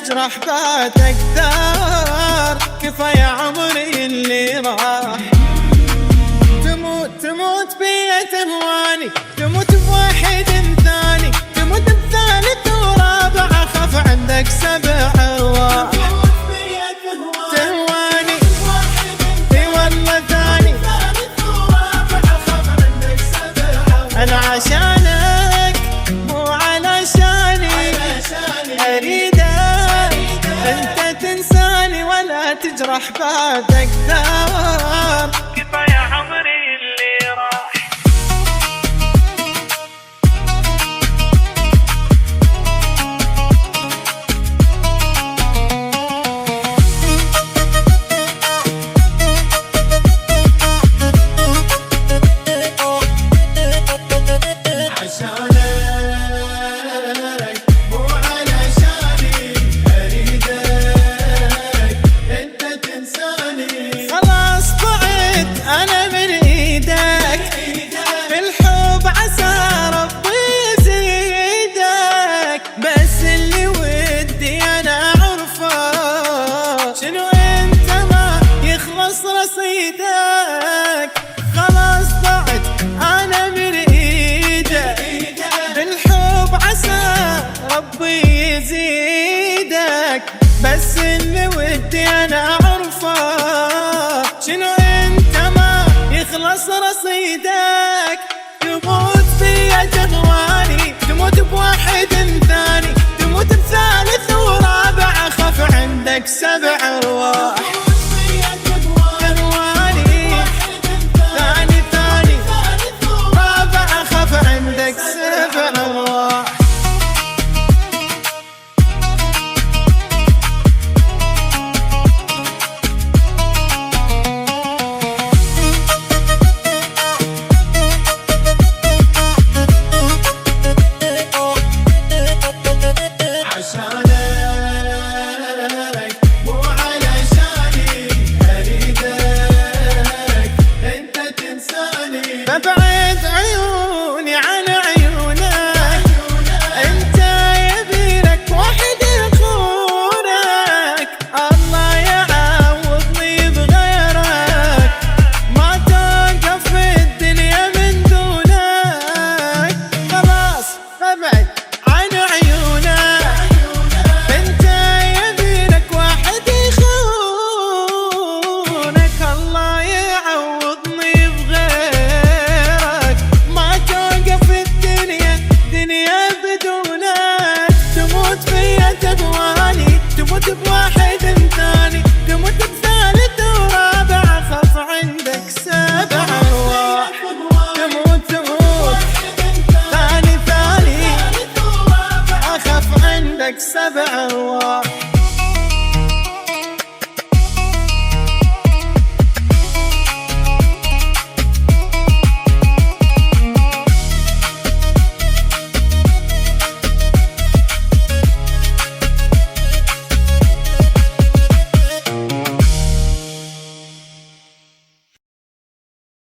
تجرح بعد أكثر. كفاية عمري اللي راح. تموت بيا تهواني، تموت بواحد ثاني، تموت بثالث ورابع، أخاف عندك 7 أرواح. تهواني اي والله ثاني، أنا عشانك مو علشاني، أريدك أنت تنساني ولا تجرح بعد أكثر. كفاية عمري اللي راح. أنا من إيدك في الحب، عسى ربي يزيدك. بس اللي ودي أنا أعرفه، شنو أنت ما يخلص رصيدك. خلاص ضعت أنا من إيدك في الحب، عسى ربي يزيدك. بس اللي ودي أنا أعرفه، شنو يخلص رصيدك. تموت فيا تهواني، تموت بواحد ثاني، تموت بثالث ورابع، أخاف عندك 7 أرواح. تهواني ثاني رابع، أخاف عندك 7 أرواح. فبعد عيوني عن عيونك، انت يبيلك واحد يخونك. الله يعوضني بغيرك، ما توقف الدنيا من دونك. خلاص فبعد عن عيونك، انت يبيلك واحد يخونك. الله يعوضني بغيرك، ما توقف الدنيا بدونك. تموت فيا تهواني، تموت بواحد ثاني، تموت بثالث ورابع، أخاف عندك 7 أرواح. تموت ثاني أخاف عندك 7 أرواح.